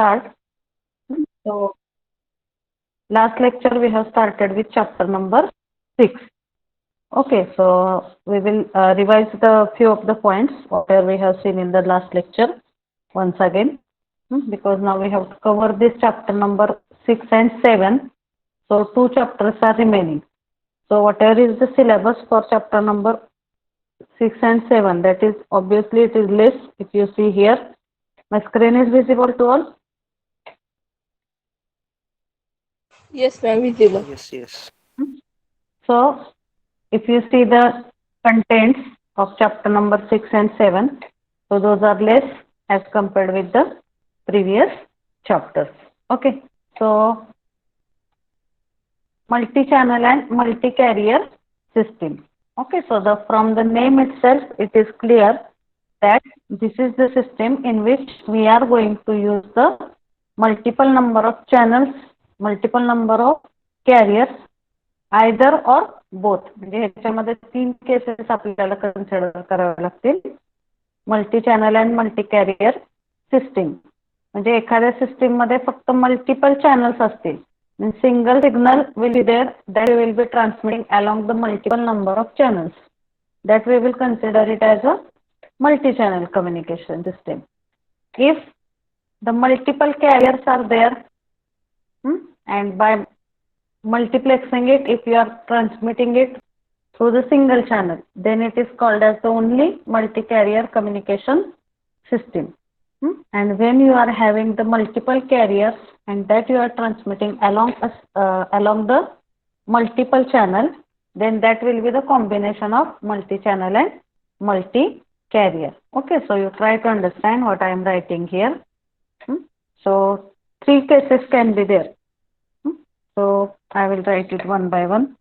start. So last lecture we have started with chapter number 6. Okay, so we will revise the few of the points whatever we have seen in the last lecture once again, because now we have to cover this chapter number 6 and 7. So 2 chapters are remaining. So whatever is the syllabus for chapter number 6 and 7, that is obviously it is less. If you see here, my screen is visible to all. Yes, ma'am, visible. Yes, yes. So if you see the contents of chapter number 6 and 7, so those are less as compared with the previous chapters. Okay, so multi-channel and multi-carrier system. Okay, so from the name itself, it is clear that this is the system in which we are going to use the multiple number of channels, multiple number of carriers, either or both. म्हणजे ह्याच्यामध्ये 3 cases आपल्याला consider करावे लागतील. Multi channel and multi carrier system. म्हणजे एखाद्या system मध्ये फक्त multiple channels असतील. Single signal will be there that will be transmitting along the multiple number of channels. That we will consider it as a multi-channel communication system. If the multiple carriers are there, and by multiplexing it, if you are transmitting it through the single channel, then it is called as the only multi-carrier communication system. And when you are having the multiple carriers and that you are transmitting along the multiple channel, then that will be the combination of multi-channel and multi-carrier. Okay, so you try to understand what I am writing here. So 3 cases can be there. So I will write it one by one.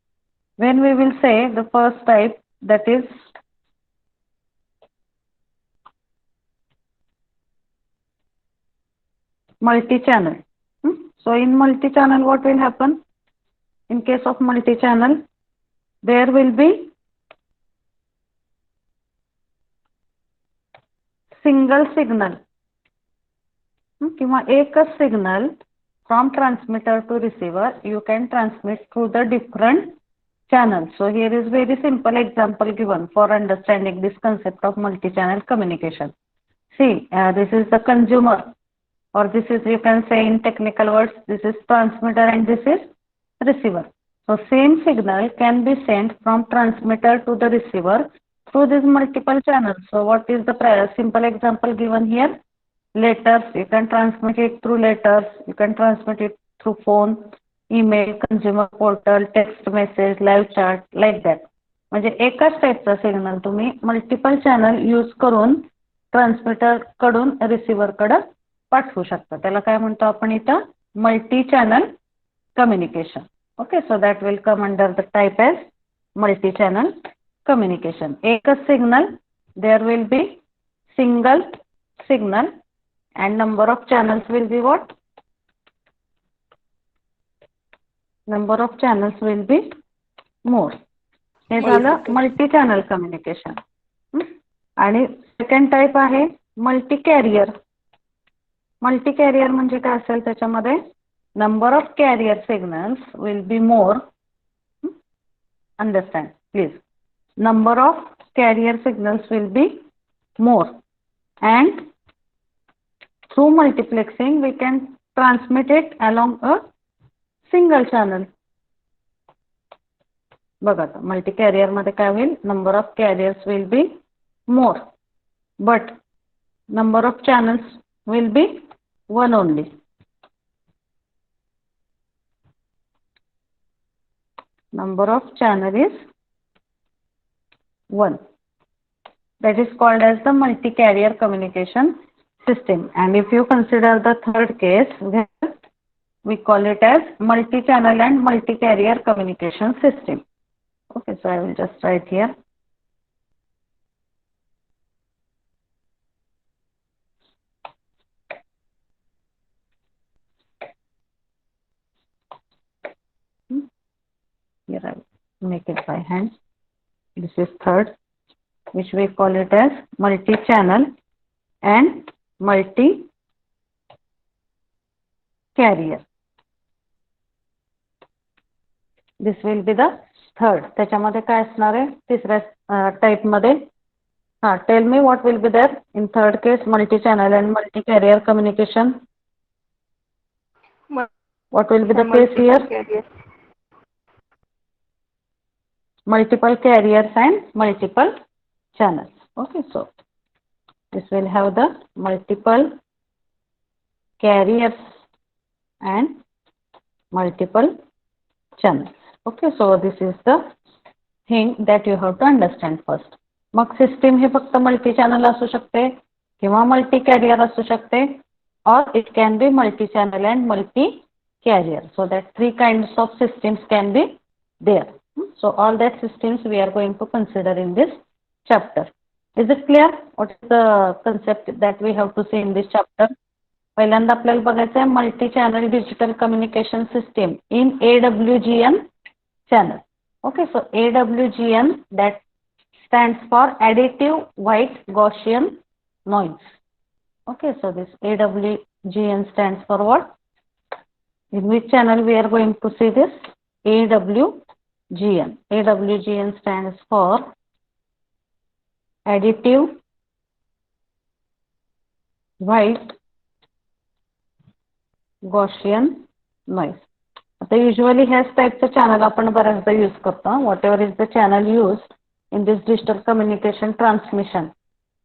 When we will say the first type, that is multi-channel. So in multi-channel, what will happen? In case of multi-channel, there will be single signal किंवा एकच signal from transmitter to receiver. You can transmit through the different channels. So here is very simple example given for understanding this concept of multi-channel communication. See, this is the consumer, or this is, you can say in technical words, this is transmitter and this is receiver. So same signal can be sent from transmitter to the receiver through these multiple channels. So what is the simple example given here? Letters, you can transmit it through letters, you can transmit it through phone, email, consumer portal, text message, live chat, like that. म्हणजे एकाच टाईपचा signal तुम्ही multiple channel use करून transmitter कडून receiver कडे पाठवू शकता. त्याला काय म्हणतो आपण इथं? Multi channel communication. Okay, so that will come under the type as multi channel communication. एकच signal, there will be single signal and number of channels will be what? Number of channels will be more. हे झालं multi channel communication. आणि second type आहे multi carrier. Multi carrier म्हणजे काय असेल? त्याच्यामध्ये number of carrier signals will be more. Understand please. Number of carrier signals will be more and through multiplexing we can transmit it along a single channel. बघा, multi carrier मध्ये काय होईल? Number of carriers will be more but number of channels will be one only. Number of channel is one. That is called as the multi-carrier communication system. And if you consider the third case, we call it as multi-channel and multi-carrier communication system. Okay, so I will just write here. Here I will make it by hand. This is third, which we call it as multi-channel and multi carrier. This will be the third. त्याच्यामध्ये काय असणार आहे तिसऱ्या type मध्ये? हा, tell me what will be there in third case, multi channel and multi carrier communication. What will be the case here? Carrier. Multiple carriers and multiple channels. Okay, so this will have the multiple carriers and multiple channels. Okay, so this is the thing that you have to understand first. मग system हे फक्त multi channel असू शकते किंवा multi career असू शकते, or it can be multi channel and multi carrier. So that three kinds of systems can be there. So all that systems we are going to consider in this chapter. Is it clear? What is the concept that we have to see in this chapter? पहिल्यांदा आपल्याला बघायचं आहे multi channel digital communication system in AWGN channel. Okay, so AWGN, that stands for additive white Gaussian noise. Okay, so this AWGN stands for what? In which channel we are going to see this? AWGN. AWGN stands for additive white Gaussian noise. आता usually ह्याच टाइपचं channel आपण बऱ्याचदा use करतो. Whatever is the channel used in this digital communication transmission,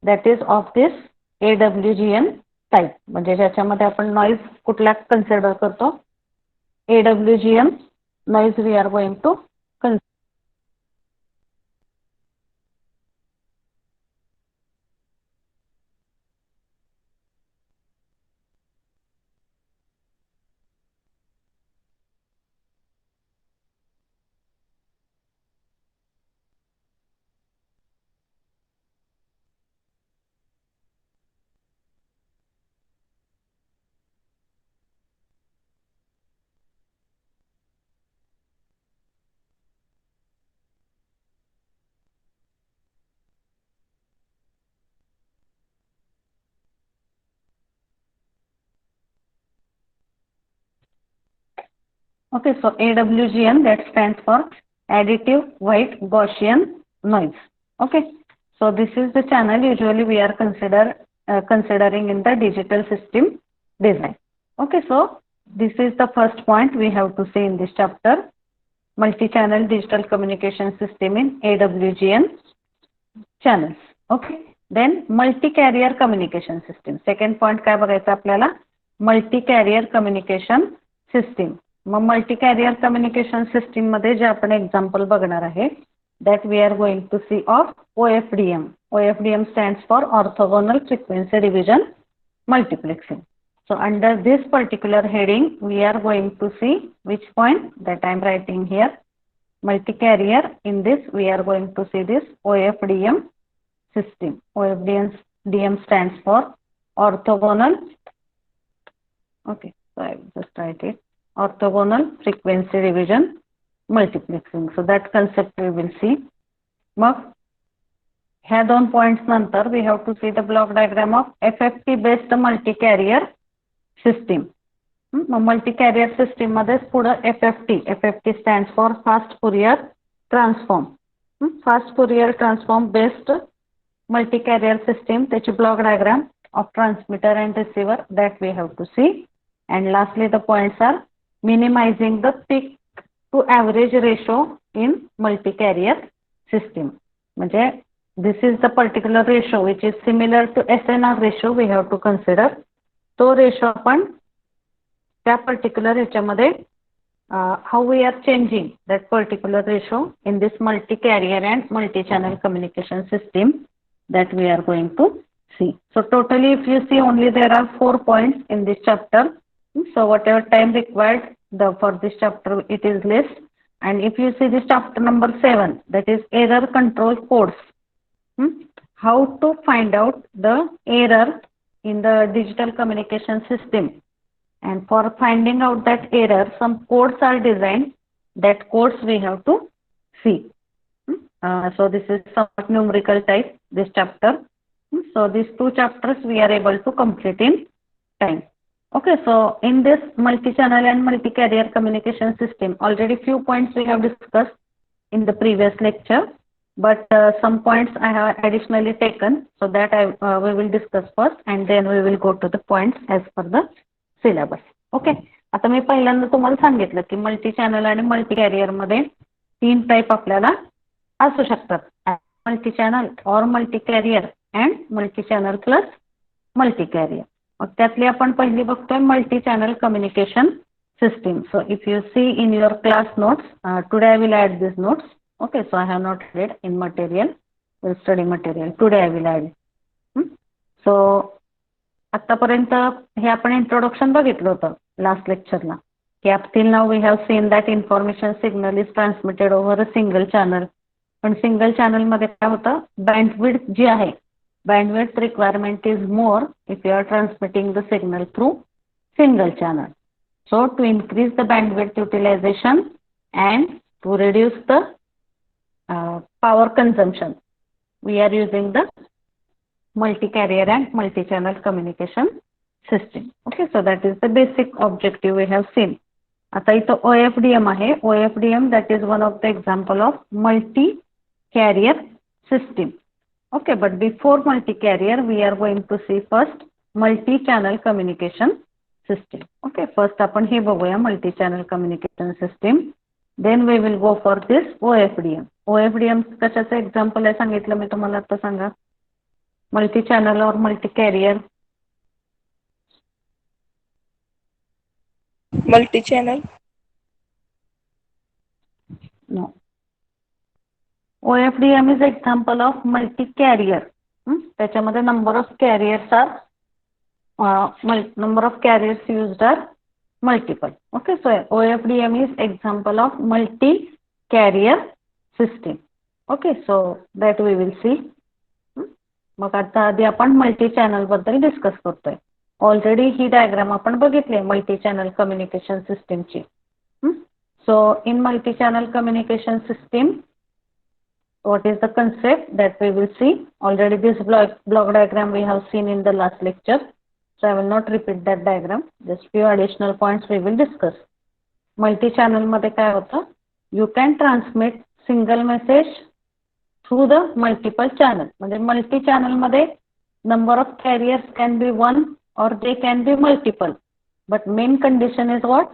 that is of this AWGN type. म्हणजे ज्याच्यामध्ये आपण noise कुठला consider करतो? AWGN noise we are going to consider. Okay, so AWGN, that stands for additive white Gaussian noise. Okay, so this is the channel usually we are considering in the digital system design. Okay, so this is the first point we have to see in this chapter, multi-channel digital communication system in AWGN channels. Okay, then multi-carrier communication system. Second point काय बघायचं आपल्याला? Multi-carrier communication system. मग multi carrier communication system मध्ये जे आपण example बघणार आहे, that we are going to see of OFDM. OFDM stands for orthogonal frequency division multiplexing. So under this particular heading we are going to see which point that I am writing here, multi-carrier. In this we are going to see this OFDM system. OFDM stands for orthogonal. Okay, so I will just write it. Orthogonal frequency division multiplexing. So that concept we will see. मग ह्या दोन points नंतर we have to see the block diagram of FFT based multi carrier system. Multi carrier system मध्ये पुढे FFT stands for fast Fourier transform. Fast Fourier transform based multi carrier system, त्याची block diagram of transmitter and receiver that we have to see. And lastly the points are minimizing the peak to average ratio in multi-carrier system. म्हणजे this is the particular ratio which is similar to SNR ratio we have to consider. तो ratio आपण त्या particular ह्याच्यामध्ये how we are changing that particular ratio in this multi-carrier and multi-channel communication system that we are going to see. So totally if you see only there are 4 points in this chapter. So whatever time required for this chapter it is less. And if you see this chapter number 7, that is error control codes. How to find out the error in the digital communication system. And for finding out that error, some codes are designed. That codes we have to see. So this is somewhat numerical type, this chapter. So these 2 chapters we are able to complete in time. Okay, so in this multi-channel and multi-carrier communication system, already few points we have discussed in the previous lecture, but some points I have additionally taken, so that we will discuss first and then we will go to the points as per the syllabus. Okay, आता मी पहिल्यांदा तुम्हाला सांगितलं की multi channel आणि multi carrier मध्ये 3 type आपल्याला असू शकतात, मल्टी चॅनल और multi carrier and multi channel plus multi carrier. मग त्यातली आपण पहिली बघतोय multi channel communication system. So if you see in your class notes, today I will add these notes. Okay, so I have not read in material, study material. Today I will add. So आतापर्यंत हे आपण introduction बघितलं होतं last लेक्चरला की up till now we have seen that information signal is transmitted over a single channel. पण single channel मध्ये काय होतं, bandwidth जी आहे, bandwidth requirement is more if you are transmitting the signal through single channel. So to increase the bandwidth utilization and to reduce the power consumption, we are using the multi-carrier and multi-channel communication system. Okay, so that is the basic objective we have seen. आता इथं OFDM आहे. OFDM that is one of the example of multi-carrier system. Okay, but before multi-carrier we are going to see first multi-channel communication system. Okay, first आपण हे बघूया multi-channel communication system. Then we will go for this OFDM. OFDM कशाचं example आहे सांगितलं मी तुम्हाला, आता सांगा. multi-channel or multi-carrier? Multi-channel. No. OFDM is example of multi-carrier. त्याच्यामध्ये number of carriers used are multiple. Okay, so OFDM is example of multi-carrier system. Okay, so that we will see. मग आता आधी आपण multi channel बद्दल discuss करतोय. Already ही diagram आपण बघितली आहे मल्टी चॅनल कम्युनिकेशन सिस्टीमची. So in multi channel communication system, what is the concept that we will see? Already this block diagram we have seen in the last lecture, so I will not repeat that diagram. Just few additional points we will discuss. Multi channel मध्ये काय होतं, you can transmit single message through the multiple channel. म्हणजे multi channel मध्ये number of carriers can be one or they can be multiple, but main condition is what?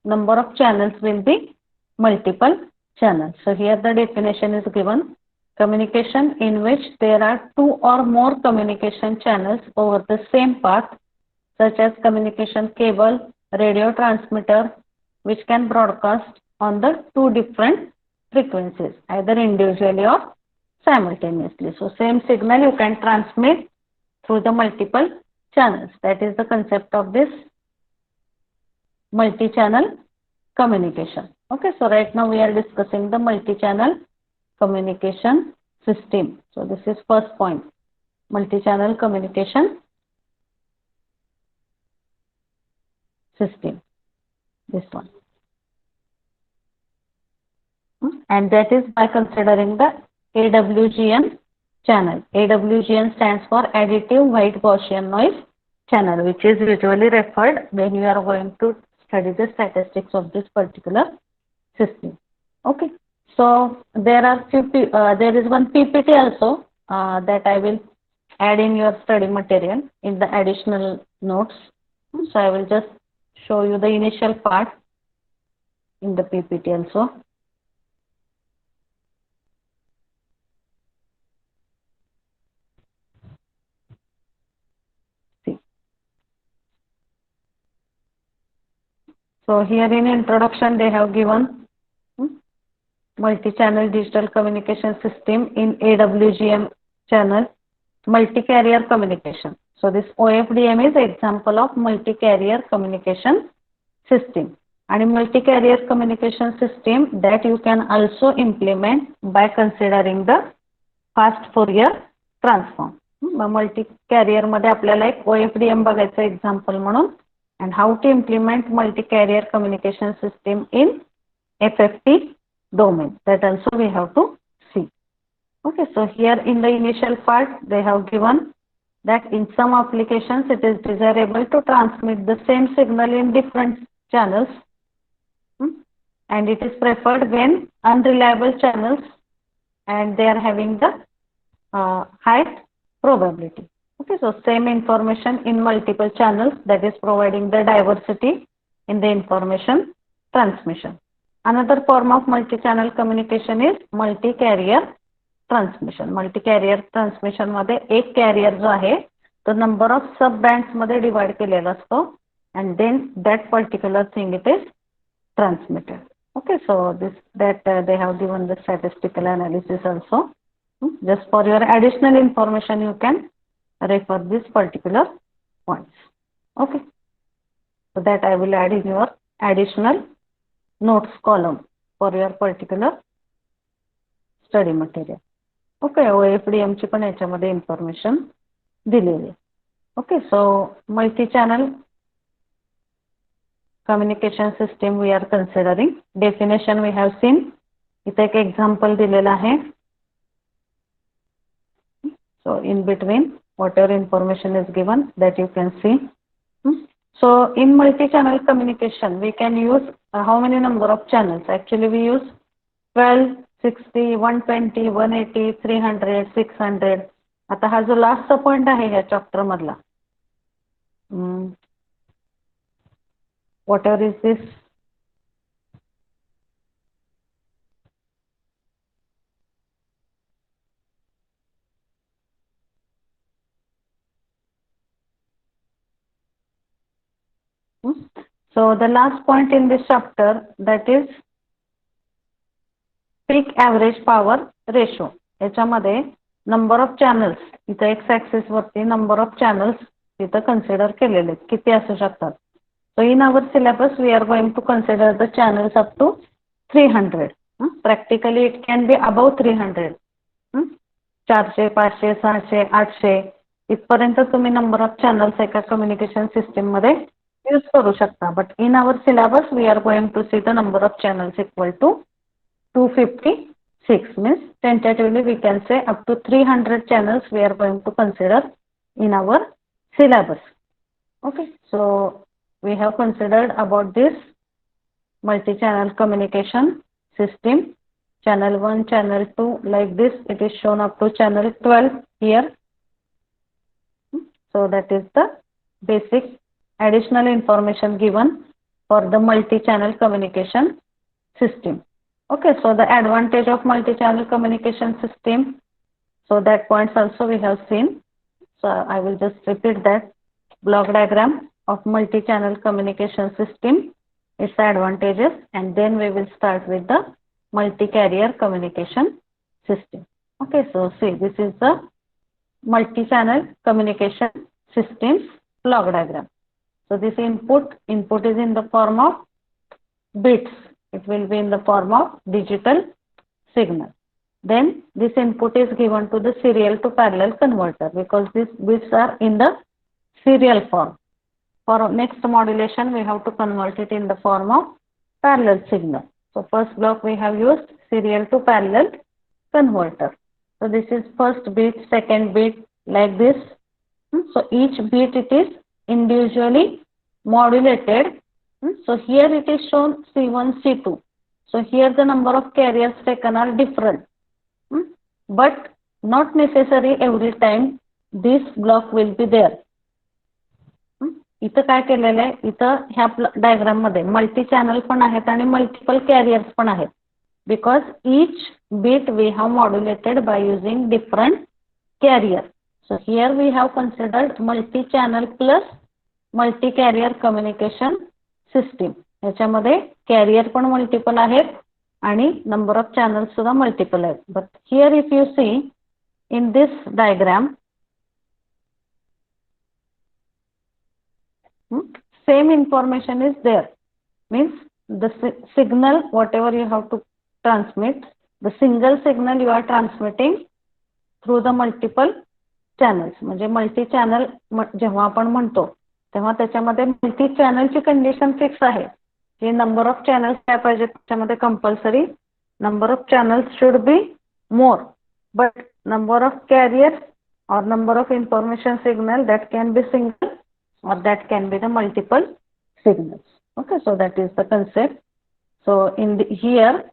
Number of channels will be multiple channels. So here the definition is given: communication in which there are two or more communication channels over the same path, such as communication cable, radio transmitter, which can broadcast on the two different frequencies, either individually or simultaneously. So same signal you can transmit through the multiple channels. That is the concept of this multi-channel communication. Okay, so right now we are discussing the multi-channel communication system. So this is first point, multi-channel communication system, this one. And that is by considering the AWGN channel. AWGN stands for additive white Gaussian noise channel, which is usually referred when you are going to study the statistics of this particular system. Okay, so there are there is one PPT also that I will add in your study material in the additional notes. So I will just show you the initial part in the PPT also. See. So here in introduction they have given multi-channel digital communication system in AWGN channel, multi-carrier communication. So this OFDM is example of multi-carrier communication system, and a multi-carrier communication system that you can also implement by considering the fast Fourier transform. Multi-carrier मध्ये आपल्याला एक OFDM बघायचं example म्हणून, and how to implement multi-carrier communication system in FFT domain, that also we have to see. Okay, so here in the initial part they have given that in some applications it is desirable to transmit the same signal in different channels, and it is preferred when unreliable channels and they are having the high probability. Okay, so same information in multiple channels, that is providing the diversity in the information transmission. Another form of multi-channel communication is multi-carrier transmission. Multi-carrier transmission मध्ये एक carrier जो आहे तो number of sub bands मध्ये divide केलेला असतो, and then that particular thing it is transmitted. Okay, so they have given the statistical analysis also. Just for your additional information, you can refer this particular points. Okay, so that I will add in your additional notes column for your particular study material. Okay, OFDM ची पण याच्यामध्ये information दिलेली. Okay, so multi-channel communication system we are considering. Definition we have seen. इथे एक example दिलेला आहे. So in between whatever information is given that you can see. So in multi-channel communication we can use how many number of channels? Actually we use 12, 60, 120, 180, 300, 600. आता हा जो लास्टचा point आहे या chapter मधला, whatever is this? So the last point in this chapter, that is peak average power ratio. याच्यामध्ये number of channels, इथे x axis वरती number of channels इथे consider केलेले किती असू शकतात. So in our syllabus we are going to consider the channels up to 300. Practically it can be above 300. 400, 500, 600, 800 इथपर्यंत तुम्ही number of channels एका communication system मध्ये use करू शकता. But in our syllabus we are going to see the number of channels equal to 256, means tentatively we can say up to 300 channels we are going to consider in our syllabus. Okay, so we have considered about this multi-channel communication system. Channel 1, channel 2, like this it is shown up to channel 12 here. So that is the basic additional information given for the multi-channel communication system. Okay, so the advantage of multi-channel communication system, so that points also we have seen. So I will just repeat that. Block diagram of multi-channel communication system, its advantages, and then we will start with the multi-carrier communication system. Okay, so see, this is the multi-channel communication systems block diagram. So this input is in the form of bits. It will be in the form of digital signal. Then this input is given to the serial to parallel converter, because these bits are in the serial form. For next modulation we have to convert it in the form of parallel signal. So first block we have used serial to parallel converter. So this is first bit, second bit, like this. So each bit it is individually modulated. So here it is shown C1, C2. So here the number of carriers taken are different, but not necessary every time this block will be there. इथं काय केलेलं आहे, इथं ह्या diagram मध्ये multi channel पण आहेत आणि मल्टिपल कॅरियर्स पण आहेत, because each bit we have modulated by using different carrier. So here we have considered multi channel plus multi carrier communication system. याच्यामध्ये कॅरियर पण मल्टिपल आहेत आणि नंबर ऑफ चॅनल्स सुद्धा मल्टिपल आहेत. But here if you see in this diagram, same information is there, means the signal whatever you have to transmit, the single signal you are transmitting through the multiple channels. म्हणजे multi channel जेव्हा आपण म्हणतो तेव्हा त्याच्यामध्ये multi चॅनलची condition fix आहे की number of channels काय पाहिजे, त्याच्यामध्ये compulsory number of channels should be more, but number of carriers or number of information signal that can be single or that can be the multiple signals. Okay, so that is the concept. So in here,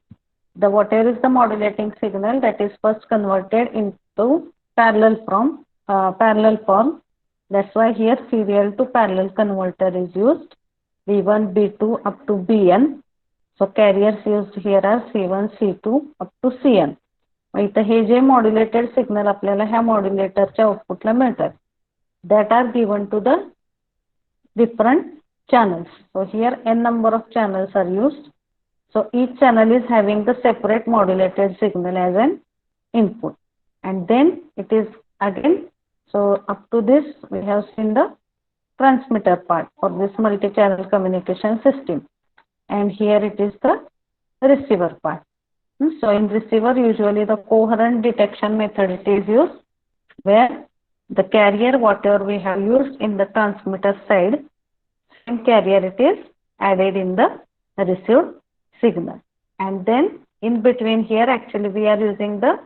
the whatever is the modulating signal, that is first converted into parallel form. That's why here serial to parallel converter is used, B1, B2 up to Bn. So carriers used here are C1, C2 up to Cn. मग इथं हे जे modulated signal आपल्याला ह्या मॉड्युलेटरच्या आउटपुटला मिळतात, that are given to the different channels. So here n number of channels are used. So each channel is having the separate modulated signal as an input, and then it is again, so up to this we have seen the transmitter part for this multi-channel communication system, and here it is the receiver part. So in receiver, usually the coherent detection method it is used, where the carrier whatever we have used in the transmitter side, same carrier it is added in the received signal. And then in between here actually we are using the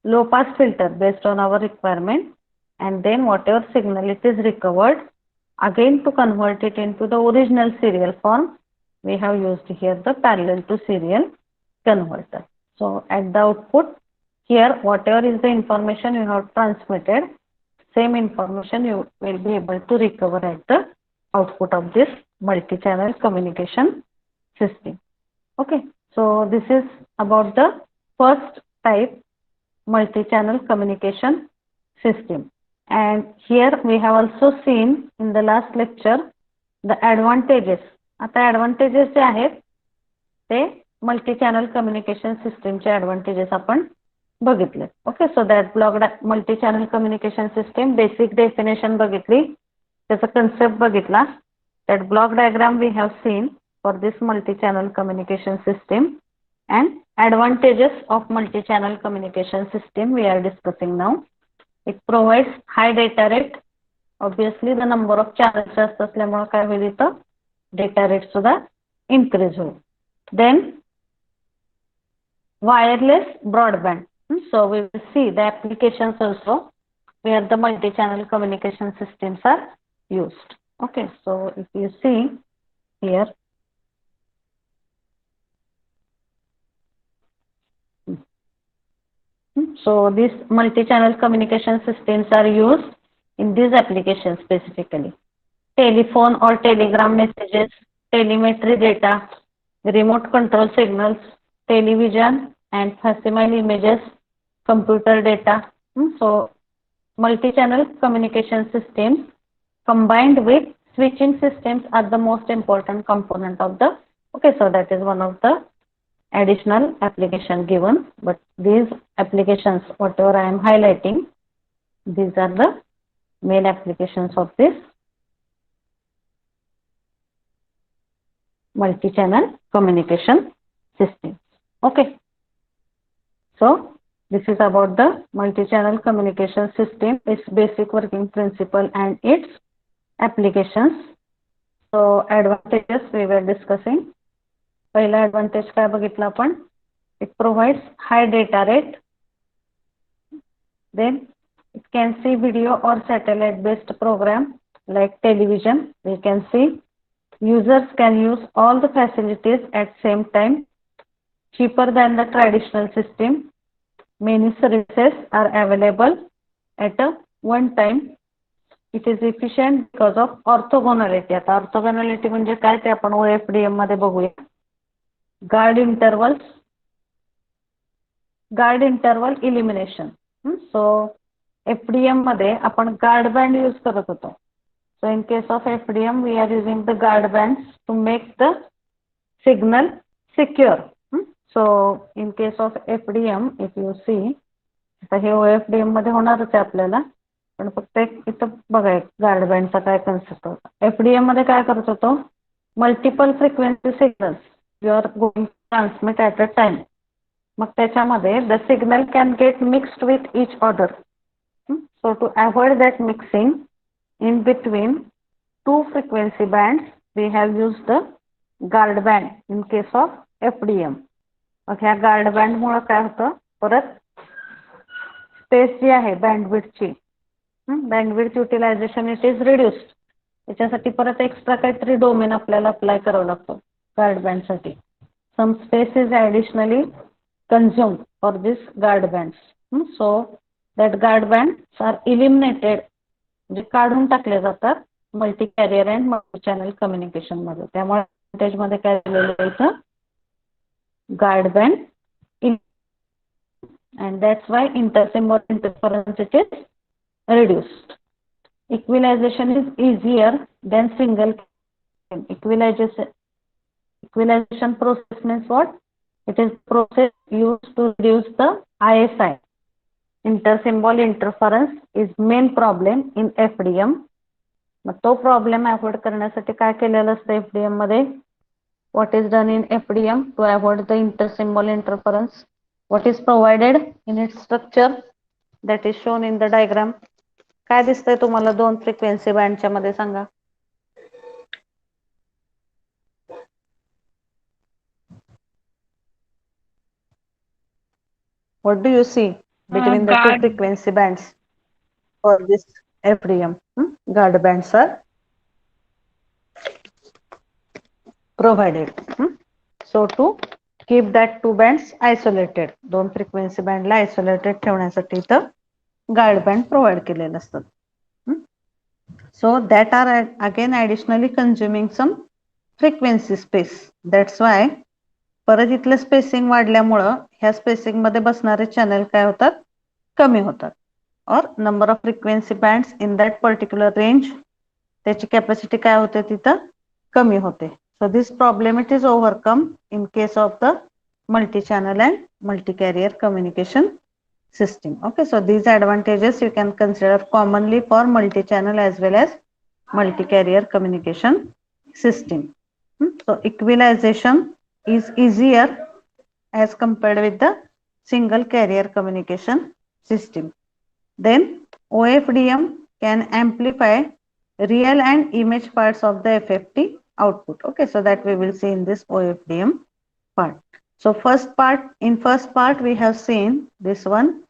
low pass filter based on our requirement, and then whatever signal it is recovered, again to convert it into the original serial form, we have used here the parallel to serial converter. So at the output here, whatever is the information you have transmitted, same information you will be able to recover at the output of this multi-channel communication system. Okay, so this is about the first type multi-channel communication system. And here we have also seen in the last lecture the advantages. आता advantages जे आहेत ते multi-channel communication system चे advantages आपण बघितले. Okay, so that blocked multi-channel communication system basic definition बघितली, त्याचा concept बघितला. That block diagram we have seen for this multi-channel communication system, and advantages of multi-channel communication system we are discussing now. It provides high data rate. Obviously the number of channels जास्त असल्यामुळे काय होईल इथं data rate सुद्धा increase होईल. Then wireless broadband. So we will see the applications also where the multi-channel communication systems are used. Okay, so if you see here, so these multi-channel communication systems are used in these applications specifically: telephone or telegram messages, telemetry data, remote control signals, television and facsimile images, computer data. So multi-channel communication systems combined with switching systems are the most important component of the, okay, so that is one of the additional application given, but these applications whatever I am highlighting, these are the main applications of this multi-channel communication system. Okay, so this is about the multi-channel communication system, its basic working principle and its applications. So advantages we were discussing. पहिला advantage काय बघितला आपण? It provides high data rate. Then it can see video or satellite based program like television. We can see users can use all the facilities at same time, cheaper than the traditional system. Many services are available at a one time. It is efficient because of orthogonality. आता orthogonality म्हणजे काय ते आपण OFDM मध्ये बघूया. Guard interval elimination. So FDM मध्ये आपण guard band use करत होतो. So in case of FDM we are using the guard bands to make the signal secure. So in case of FDM if you see, आता हे OFDM मध्ये होणारच आहे आपल्याला, पण फक्त एक इथं बघा guard band चा काय कन्सेप्ट होता. FDM मध्ये काय करत होतो, multiple frequency signals you are going to transmit at a time. मग त्याच्यामध्ये the signal can get mixed with each other. So to avoid that mixing in between two frequency bands, we have used the guard band in case of FDM. मग ह्या guard band मुळे काय होतं, परत space जी आहे बँडविड्थची bandwidth utilisation it is reduced. त्याच्यासाठी परत extra काहीतरी डोमेन आपल्याला अप्लाय करावं लागतं गार्ड बँडसाठी. Some space is additionally consumed for this guard bands. So that guard bands are eliminated, म्हणजे काढून टाकले जातात multi carrier and multi channel communication मध्ये. त्यामुळे advantage मध्ये काय दिलेलं आहे इथं, guard band and that's why intersymbol interference it is reduced. Equalization is easier than single equalization process means what? It is process used to reduce the ISI. Intersymbol interference is main problem in FDM. मग तो problem avoid करण्यासाठी काय केलेलं असतं FDM मध्ये? What is done in FDM to avoid the intersymbol interference? What is provided in its structure that is shown in the diagram? काय दिसतंय तुम्हाला दोन फ्रिक्वेन्सी बँडच्या मध्ये सांगा? What do you see between the two frequency bands for this FDM? Guard bands are provided. So to keep that two bands isolated, दोन frequency band ला isolated ठेवण्यासाठी इथं guard band provide केलेले असतात. So that are again additionally consuming some frequency space. That's why परत इथलं spacing वाढल्यामुळं ह्या spacing मध्ये बसणारे channel काय होतात, कमी होतात. और number of frequency bands in that particular range, त्याची कॅपॅसिटी काय होते तिथं कमी होते. So this problem it is overcome in case of the multi channel and multi carrier communication system. Okay, so these advantages you can consider commonly for multi-channel as well as multi-carrier communication system. So equalization is easier as compared with the single carrier communication system. Then OFDM can amplify real and image parts of the FFT output. Okay, so that we will see in this OFDM part. So in first part we have seen this one,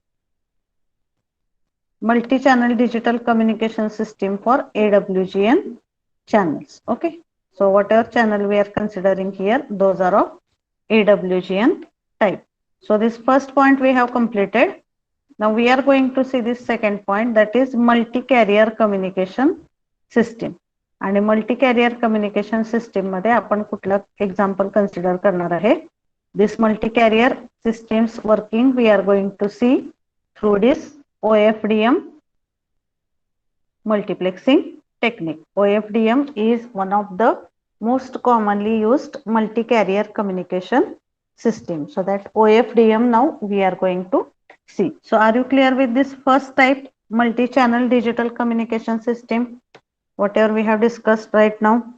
multi-channel digital communication system for AWGN channels. Okay, so whatever channel we are considering here, those are of AWGN type. So this first point we have completed. Now we are going to see this second point, that is multi-carrier communication system. आणि multi-carrier communication system मध्ये आपण कुठला example consider करणार आहे? This multi-carrier systems working we are going to see through this OFDM multiplexing technique. OFDM is one of the most commonly used multi-carrier communication system. So that OFDM now we are going to see. So are you clear with this first type, multi-channel digital communication system, whatever we have discussed right now?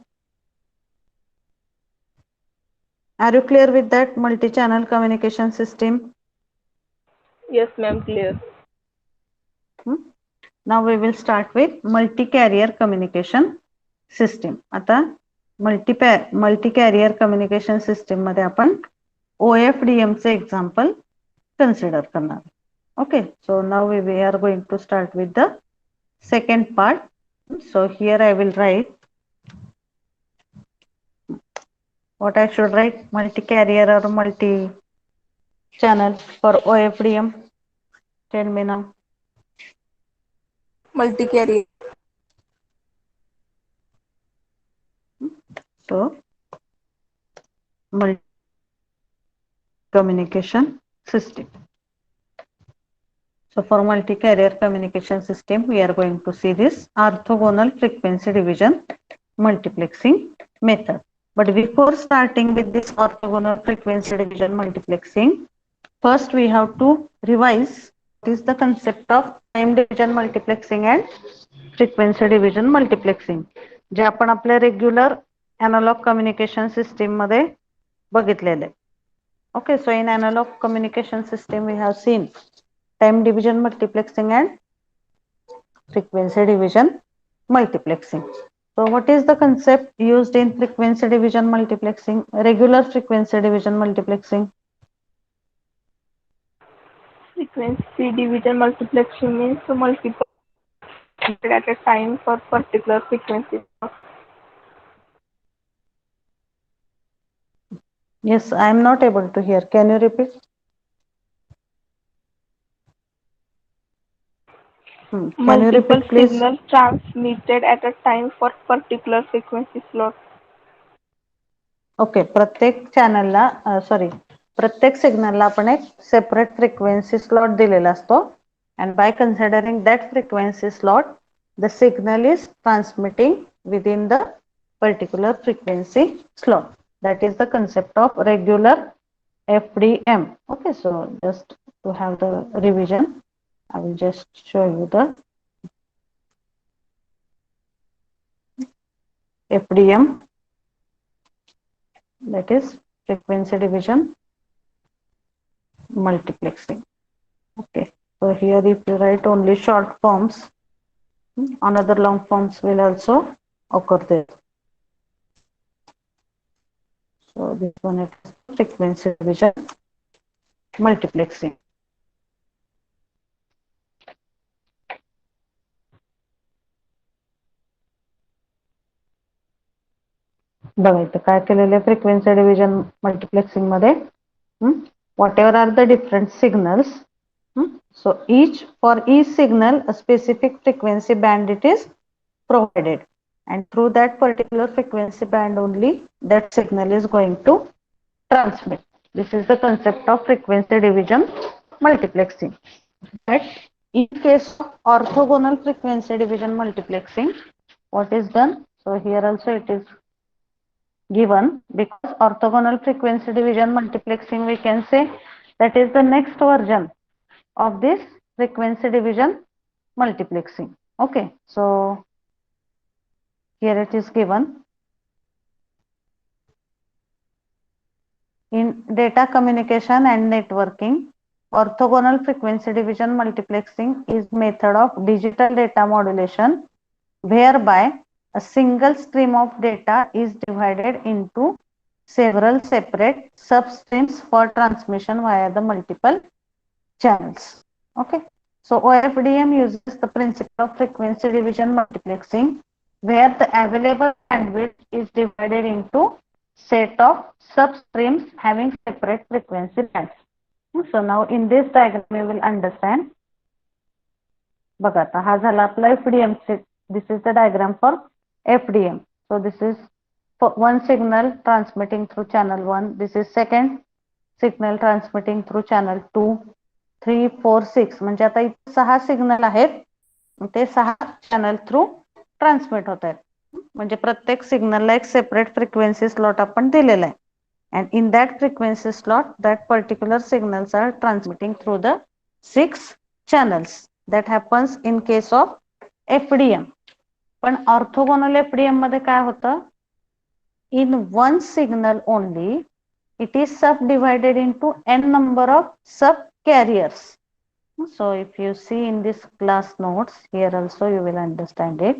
Are you clear with that multi-channel communication system? Yes, ma'am, clear. Now we will start with multi-carrier communication system. आता multi-carrier communication system मध्ये आपण OFDM चे example consider करणार. Okay, so now we are going to start with the second part. So here I will write what I should write, multi-carrier or multi-channel for OFDM. Tell me now. Multi-carrier. So communication system. So for multi-carrier communication system, we are going to see this orthogonal frequency division multiplexing method. But before starting with this orthogonal frequency division multiplexing, first we have to revise what is the concept of time division multiplexing and frequency division multiplexing. जे आपण आपल्या regular analogue communication system मध्ये बघितलेले. Okay, so in analog communication system we have seen time division multiplexing and frequency division multiplexing. So what is the concept used in frequency division multiplexing, regular frequency division multiplexing? Frequency division multiplexing means multiple at a time for particular frequency. Yes, I am not able to hear. Can you repeat? Can you Multiple repeat, please? signals transmitted at a time for particular frequency slot. Okay, प्रत्येक चॅनलला प्रत्येक सिग्नलला आपण एक separate frequency slot दिलेला असतो. And by considering that frequency slot, the signal is transmitting within the particular frequency slot. That is the concept of regular FDM. Okay, so just to have the revision, I will just show you the FDM, that is frequency division multiplexing. Okay, so here if you write only short forms, another long forms will also occur there. So this one is frequency division multiplexing. बघा इथं काय केलेलं आहे frequency division multiplexing मध्ये. Whatever are the different signals, so for each signal a specific frequency band it is provided, and through that particular frequency band only that signal is going to transmit. This is the concept of frequency division multiplexing. But in case of orthogonal frequency division multiplexing, what is done? So here also it is given, because orthogonal frequency division multiplexing, we can say that is the next version of this frequency division multiplexing. Okay, so here it is given. In data communication and networking, orthogonal frequency division multiplexing is method of digital data modulation whereby a single stream of data is divided into several separate substreams for transmission via the multiple channels. Okay, so OFDM uses the principle of frequency division multiplexing where the available bandwidth is divided into set of substreams having separate frequency bands. So now in this diagram you will understand. बघा आता हा झाला आपला FDM. This is the diagram for FDM. So this is for one signal transmitting through channel 1. This is second signal transmitting through channel 2, 3, 4, 6. म्हणजे आता इथे 6 signal आहेत, ते 6 चॅनल थ्रू ट्रान्समिट होत आहेत. म्हणजे प्रत्येक सिग्नलला एक सेपरेट फ्रिक्वेन्सी स्लॉट आपण दिलेला आहे. And in that frequency slot, that particular signals are transmitting through the 6 channels. That happens in case of FDM. पण ऑर्थोगोनल FDM मध्ये काय होतं? In one signal only, it is subdivided into n number of subcarriers. So if you see in this class notes, here also you will understand it.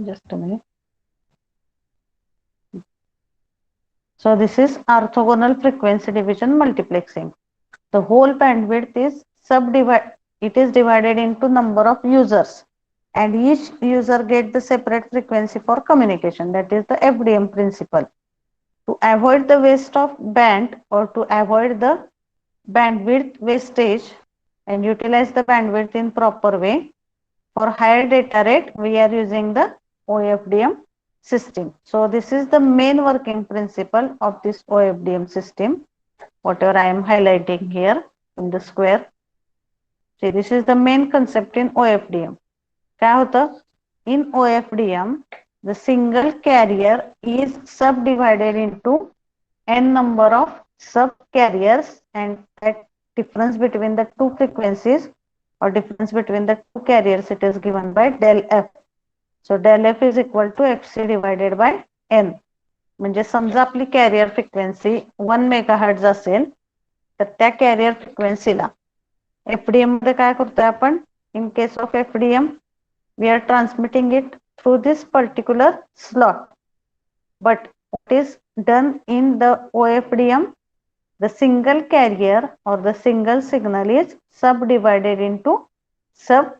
Just a minute. So this is orthogonal frequency division multiplexing. The whole bandwidth is divided into number of users, and each user get the separate frequency for communication. That is the FDM principle. To avoid the waste of band or to avoid the bandwidth wastage and utilize the bandwidth in proper way, for higher data rate we are using the OFDM system. So this is the main working principle of this OFDM system, whatever I am highlighting here in the square. See, this is the main concept in OFDM. काय होतं? In OFDM, the single carrier is subdivided into n number of subcarriers, and that difference between the two frequencies or difference between the two carriers, it is given by del f. So del f is equal to fc divided by n. म्हणजे समजा आपली career frequency 1 megahertz असेल, तर त्या career फ्रिक्वेन्सीला FDM मध्ये काय करतोय आपण? इन case of FDM, we are transmitting it through this particular slot. But what is done in the OFDM? the single carrier or the single signal is subdivided into sub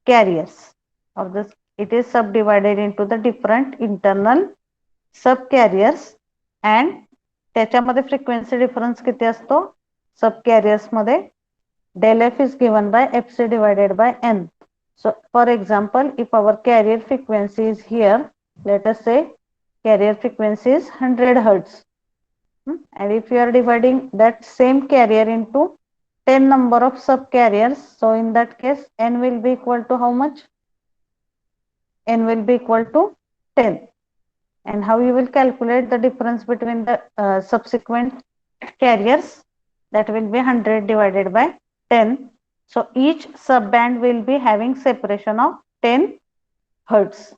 carriers, or it is subdivided into the different internal sub carriers, and त्याच्यामध्ये frequency difference किती असतो sub carriers मध्ये? Del f is given by fc divided by n. So for example, if our carrier frequency is here, let us say carrier frequency is 100 hertz. And if you are dividing that same carrier into 10 number of sub carriers, so in that case n will be equal to how much? N will be equal to 10. And how you will calculate the difference between the subsequent carriers? That will be 100 divided by 10. So each subband will be having separation of 10 hertz.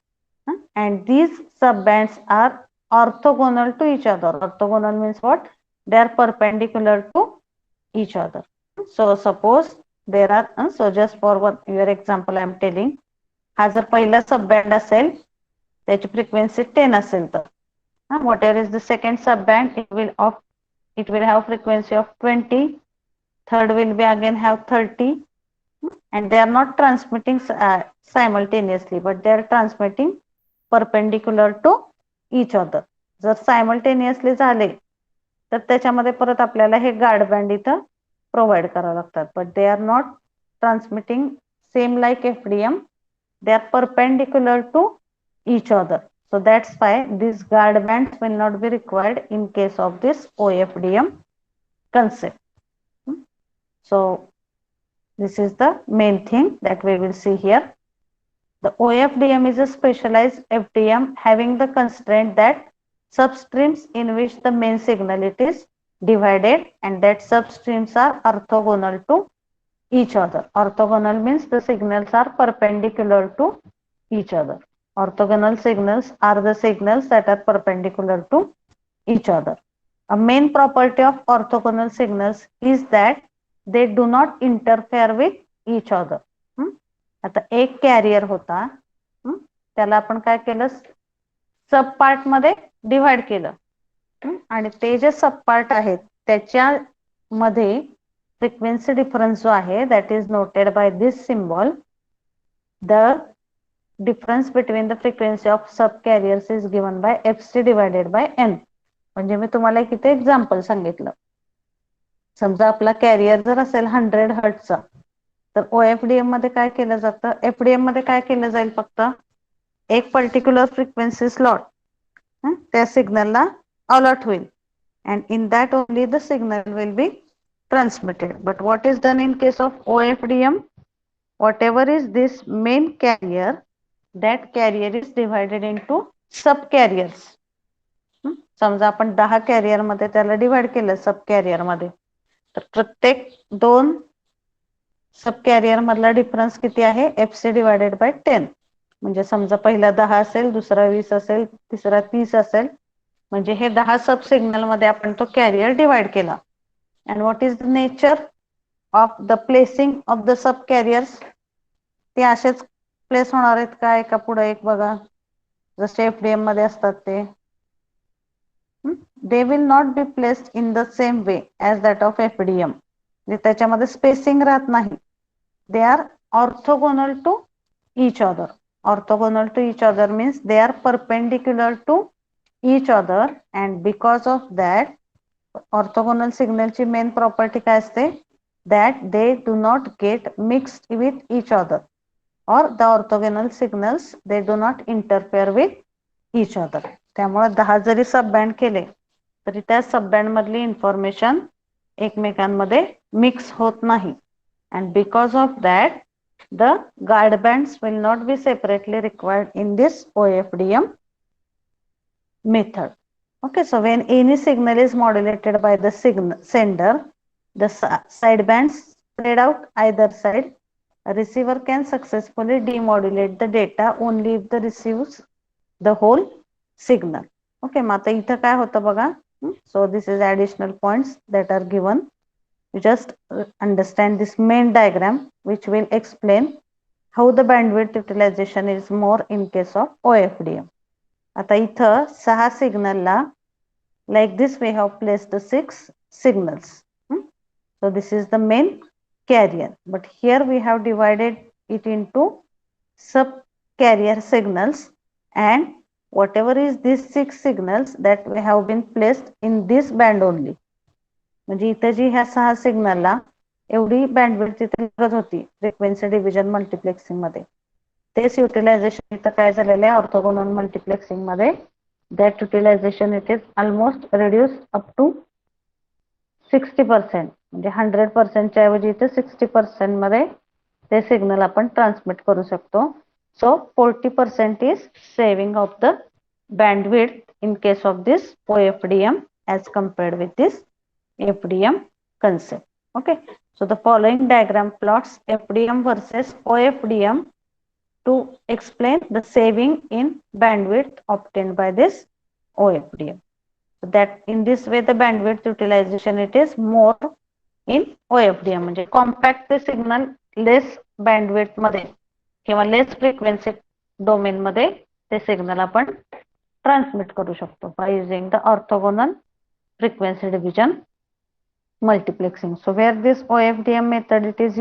And these subbands are orthogonal to each other. Orthogonal means what? They are perpendicular to each other. So suppose there are, so just for one your example I am telling, हा जर पहिला subband असेल त्याची frequency 10 असेल तर whatever is the second subband, it will have frequency of 20, third will be again have 30, and they are not transmitting simultaneously, but they are transmitting perpendicular to each other. जर simultaneously झाले तर त्याच्यामध्ये परत आपल्याला हे guard band इथं provide करावं लागतात, but they are not transmitting same like FDM, they are perpendicular to each other. So that's why these guard bands will not be required in case of this OFDM concept. So this is the main thing that we will see here. The OFDM is a specialized FDM having the constraint that substreams in which the main signal it is divided, and that substreams are orthogonal to each other. Orthogonal means the signals are perpendicular to each other. Orthogonal signals are the signals that are perpendicular to each other. A main property of orthogonal signals is that they do not interfere with each other. आता एक career होता, त्याला आपण काय केलं, सब part मध्ये divide केलं, आणि ते जे सब पार्ट आहेत त्याच्यामध्ये फ्रिक्वेन्सी डिफरन्स जो आहे that is noted by this symbol. The difference between the frequency of subcarriers is given by fc divided by n. म्हणजे मी तुम्हाला एक इथे एक्झाम्पल सांगितलं. समजा आपला कॅरियर जर असेल 100 हर्ट्जचा, तर ओएफडीएम मध्ये काय केलं जातं, एफडीएम मध्ये काय केलं जाईल, फक्त एक पर्टिक्युलर फ्रिक्वेन्सी स्लॉट त्या सिग्नलला अलॉट होईल, and in that only the signal will be transmitted. But what is done in case of OFDM? Whatever is this main carrier, that carrier is divided into sub carriers. समजा आपण 10 career मध्ये त्याला divide केलं सब career मध्ये, तर प्रत्येक 2 सब कॅरियर मधला डिफरन्स किती आहे, एफसी डिवाइडेड बाय 10. म्हणजे समजा पहिला 10 असेल, दुसरा 20 असेल, तिसरा 30 असेल, म्हणजे हे 10 सब सिग्नल मध्ये आपण तो कॅरियर डिवाइड केला. And what is the nature of the placing of the sub carriers? ते असेच प्लेस होणार आहेत का एका पुढे एक, बघा जसे एफडीएम मध्ये असतात ते. They will not be placed in the same way as that of FDM. त्याच्यामध्ये स्पेसिंग राहत नाही. They are orthogonal to each other. Orthogonal to each other means they are perpendicular to each other, and because of that orthogonal signal ची main property काय असते, that they do not get mixed with each other, or the orthogonal signals they do not interfere with each other. त्यामुळे 10 जरी सब band केले तरी त्या सब band मधली इन्फॉर्मेशन एकमेकांमध्ये मिक्स होत नाही, and because of that the guard bands will not be separately required in this OFDM method. Okay, so when any signal is modulated by the sender, the side bands spread out either side. A receiver can successfully demodulate the data only if the receives the whole signal. Okay, मग आता इथं काय होतं बघा. So this is additional points that are given. You just understand this main diagram which will explain how the bandwidth utilization is more in case of OFDM. आता इथं 6 सिग्नलला like this we have placed the 6 signals. So this is the main carrier, but here we have divided it into sub carrier signals, and whatever is these 6 signals that we have been placed in this band only. म्हणजे इथे जी ह्या 6 सिग्नलला एवढी bandwidth तिथे लागत होती frequency division multiplexing मध्ये, तेच युटिलायझेशन इथं काय झालेलं आहे ऑर्थोगोनल मल्टिप्लेक्सिंग मध्ये. That utilization it is almost reduce up to 60%. म्हणजे 100%च्या ऐवजी इथे 60% मध्ये ते सिग्नल आपण ट्रान्समिट करू शकतो. सो 40% is saving of the bandwidth in case of this OFDM as compared with this FDM concept. Okay, so the following diagram plots FDM versus OFDM to explain the saving in bandwidth obtained by this OFDM. So that in this way the bandwidth utilization it is more in OFDM, म्हणजे compact ते signal less bandwidth मध्ये किंवा less frequency domain मध्ये ते signal आपण transmit करू शकतो by using the orthogonal frequency division multiplexing. So where this OFDM method it is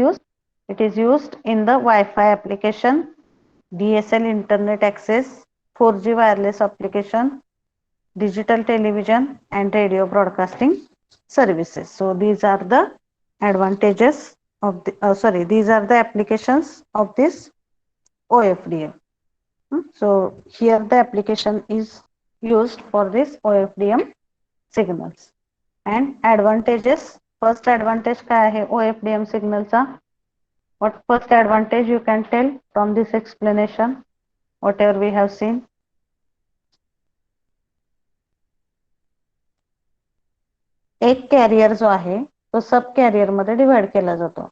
used in the Wi-Fi application, DSL internet access, 4G wireless application, digital television and radio broadcasting services. So these are the advantages of the these are the applications of this OFDM. So here the application is used for this OFDM signals. And advantages, first advantage काय आहे OFDM signal चा? What first advantage you can tell from this explanation, whatever we have seen? एक career जो आहे तो सब career मध्ये divide केला जातो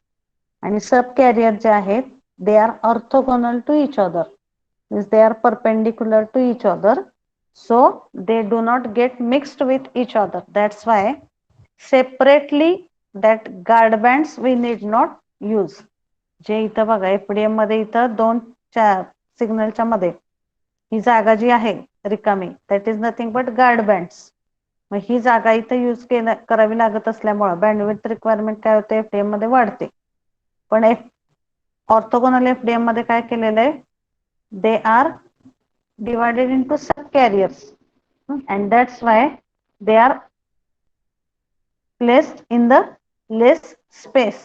आणि सब कॅरियर जे आहेत they are orthogonal to each other, means they are perpendicular to each other, so they do not get mixed with each other. That's why separately that guard bands we need not use. जे इथं बघा FDM मध्ये इथं 2 सिग्नलच्या मध्ये ही जागा जी आहे रिकामी that is nothing but guard bands. मग ही जागा इथं यूज करावी लागत असल्यामुळे बँडविड्थ रिक्वायरमेंट काय होते एफडीएम मध्ये वाढते. पण ऑर्थोगोनल एफडीएम मध्ये काय केलेलं आहे, they are divided into subcarriers and that's why they are placed in the less space.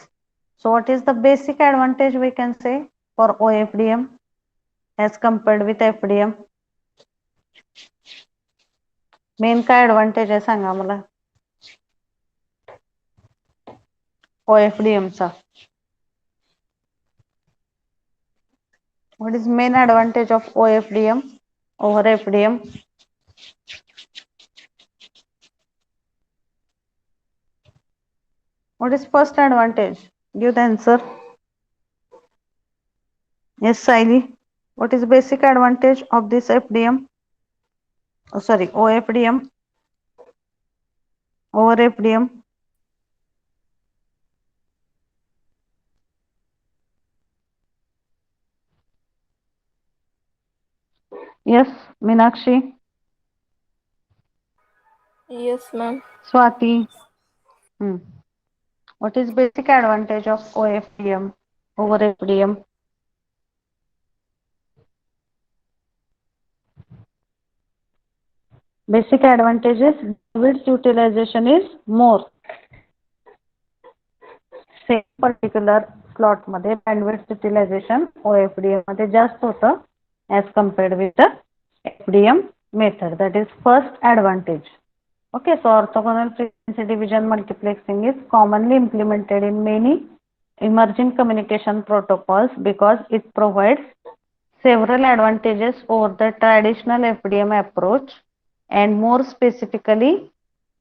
So what is the basic advantage we can say for OFDM as compared with FDM? Main काय advantage आहे सांगा मला OFDM चा. What is main advantage of OFDM over FDM? What is first advantage? Give the answer. Yes, Saili. What is basic advantage of this FDM? Oh, sorry, OFDM over FDM? Yes, Meenakshi. Yes, ma'am. Swati. What is basic advantage of OFDM over FDM? Basic advantages, bandwidth utilization is more. Same particular slot मध्ये bandwidth utilization OFDM मध्ये जास्त होतं as compared with the FDM method. That is first advantage. Okay, so orthogonal frequency division multiplexing is commonly implemented in many emerging communication protocols because it provides several advantages over the traditional FDM approach and more specifically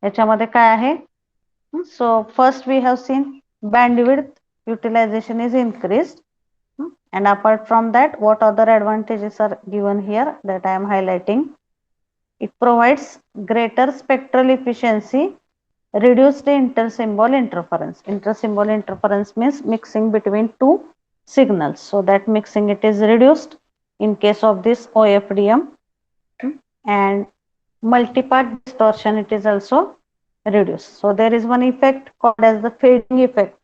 याच्यामध्ये काय आहे? So first we have seen bandwidth utilization is increased, and apart from that what other advantages are given here that I am highlighting. It provides greater spectral efficiency, reduced intersymbol interference. Intersymbol interference means mixing between two signals, so that mixing it is reduced in case of this OFDM, and multipath distortion it is also reduce. So there is one effect called as the fading effect.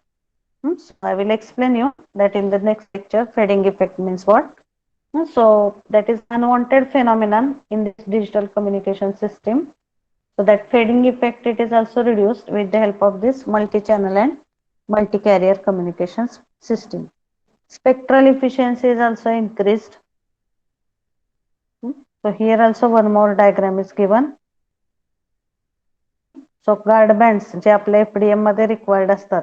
So I will explain you that in the next lecture. Fading effect means what? So that is unwanted phenomenon in this digital communication system. So that fading effect, it is also reduced with the help of this multi-channel and multi-carrier communications system. Spectral efficiency is also increased. So here also one more diagram is given. So guard bands जे आपल्या FDM मध्ये required असतात,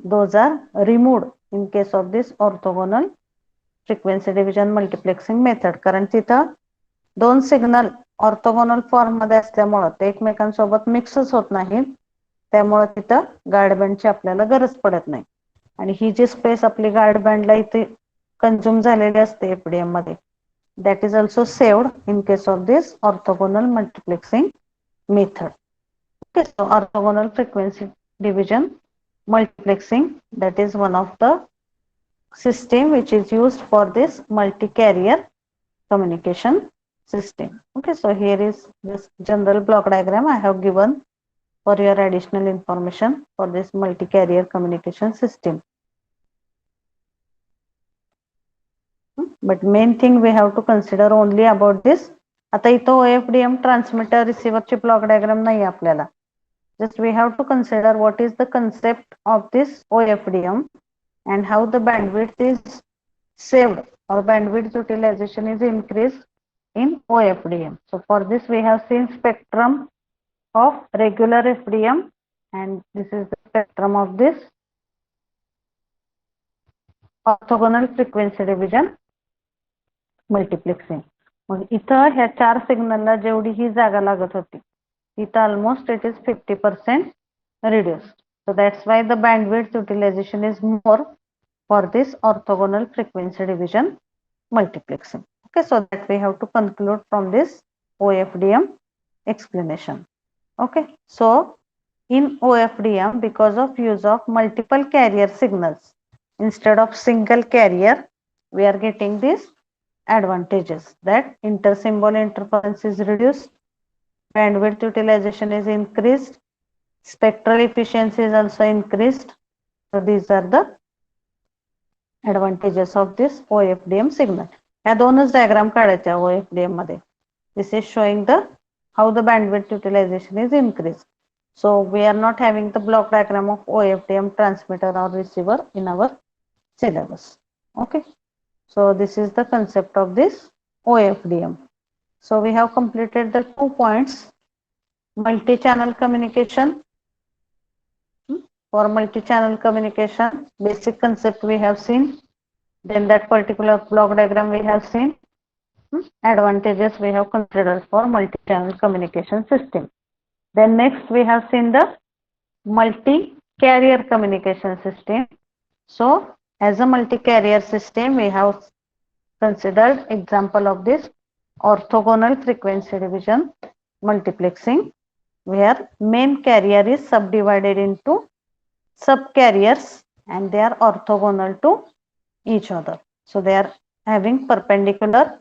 those are removed in case of this orthogonal frequency division multiplexing method. कारण तिथं दोन signal orthogonal form मध्ये असल्यामुळे ते एकमेकांसोबत मिक्सच होत नाहीत, त्यामुळे तिथं गार्ड बँडची आपल्याला गरज पडत नाही. आणि ही जी स्पेस आपली गार्ड बँडला इथे कंझ्युम झालेली असते एफडीएम मध्ये, that is also saved in case of this orthogonal multiplexing method. Okay, so orthogonal frequency division multiplexing, that is one of the system which is used for this multi-carrier communication system. Okay, so here is this general block diagram I have given for your additional information for this multi-carrier communication system. But main thing we have to consider only about this. आता इथं OFDM transmitter receiver ची block diagram नाही आपल्याला. Just we have to consider what is the concept of this OFDM and how the bandwidth is saved or bandwidth utilization is increased in OFDM. So for this we have seen spectrum of regular FDM and this is the spectrum of this orthogonal frequency division multiplexing. मग इथं ह्या 4 सिग्नलला जेवढी ही जागा लागत होती, इथं almost it is 50% reduced. So that's why the bandwidth utilization is more for this orthogonal frequency division multiplexing. Okay, so that we have to conclude from this OFDM explanation. Okay, so in OFDM, because of use of multiple carrier signals instead of single carrier, we are getting this advantages that intersymbol interference is reduced, bandwidth utilization is increased, spectral efficiency is also increased. So these are the advantages of this OFDM signal. ह्या दोनच diagram काढायच्या OFDM मध्ये. This is showing the how the bandwidth utilization is increased. So we are not having the block diagram of OFDM transmitter or receiver in our syllabus. Okay. So this is the concept of this OFDM. So we have completed the 2 points. Multi-channel communication. For multi-channel communication, basic concept we have seen. Then that particular block diagram we have seen. Advantages we have considered for multi-channel communication system. Then next we have seen the multi-carrier communication system. So as a multi-carrier system, we have considered example of this orthogonal frequency division multiplexing, where main carrier is subdivided into subcarriers and they are orthogonal to each other. So they are having perpendicular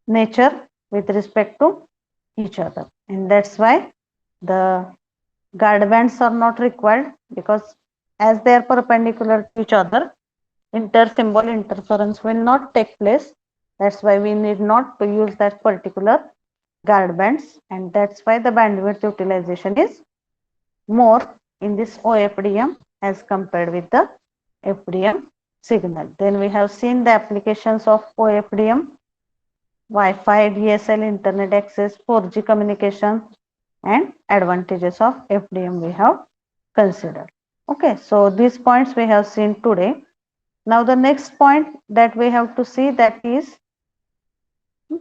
nature with respect to each other, and that's why the guard bands are not required, because as they are perpendicular to each other, intersymbol interference will not take place. That's why we need not to use that particular guard bands, and that's why the bandwidth utilization is more in this OFDM as compared with the FDM signal. Then we have seen the applications of OFDM, Wi-Fi, DSL, internet access, 4G communication, and advantages of FDM we have considered. Okay, so these points we have seen today. Now the next point that we have to see, that is,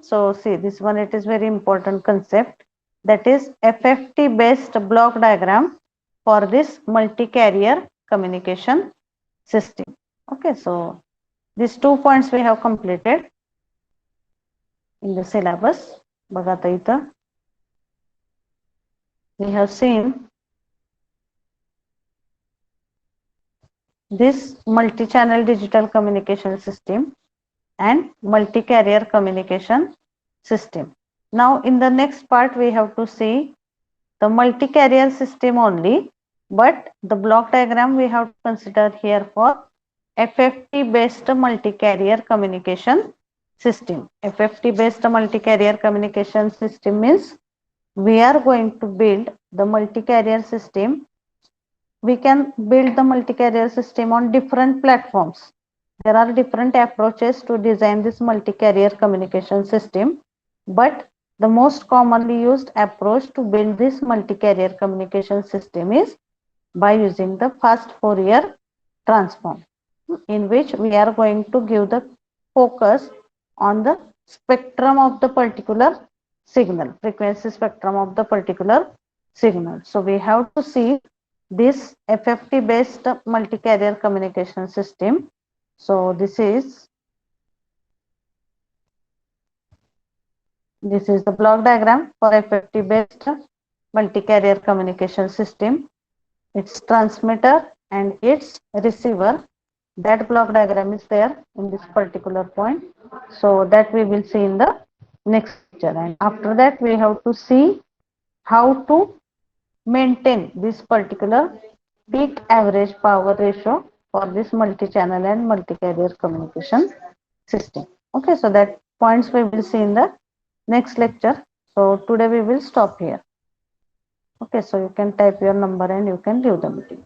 so see this one, it is very important concept, that is FFT based block diagram for this multi-carrier communication system. Okay, so these 2 points we have completed in the syllabus. बघा आता इथं we have seen this multi-channel digital communication system and multi-carrier communication system. Now in the next part we have to see the multi-carrier system only, but the block diagram we have to consider here for FFT based multi-carrier communication system. FFT based multi-carrier communication system means we are going to build the multi-carrier system. We can build the multi-carrier system on different platforms. There are different approaches to design this multi-carrier communication system, but the most commonly used approach to build this multi-carrier communication system is by using the fast Fourier transform, in which we are going to give the focus on the spectrum of the particular signal, frequency spectrum of the particular signal. So we have to see this FFT based multi-carrier communication system. So this is the block diagram for FFT based multi-carrier communication system. Its transmitter and its receiver. That block diagram is there in this particular point. So that we will see in the next lecture. And after that we have to see how to maintain this particular peak average power ratio for this multi-channel and multi-carrier communication system. Okay, so that points we will see in the next lecture. So today we will stop here. Okay, so you can type your number and you can leave the meeting.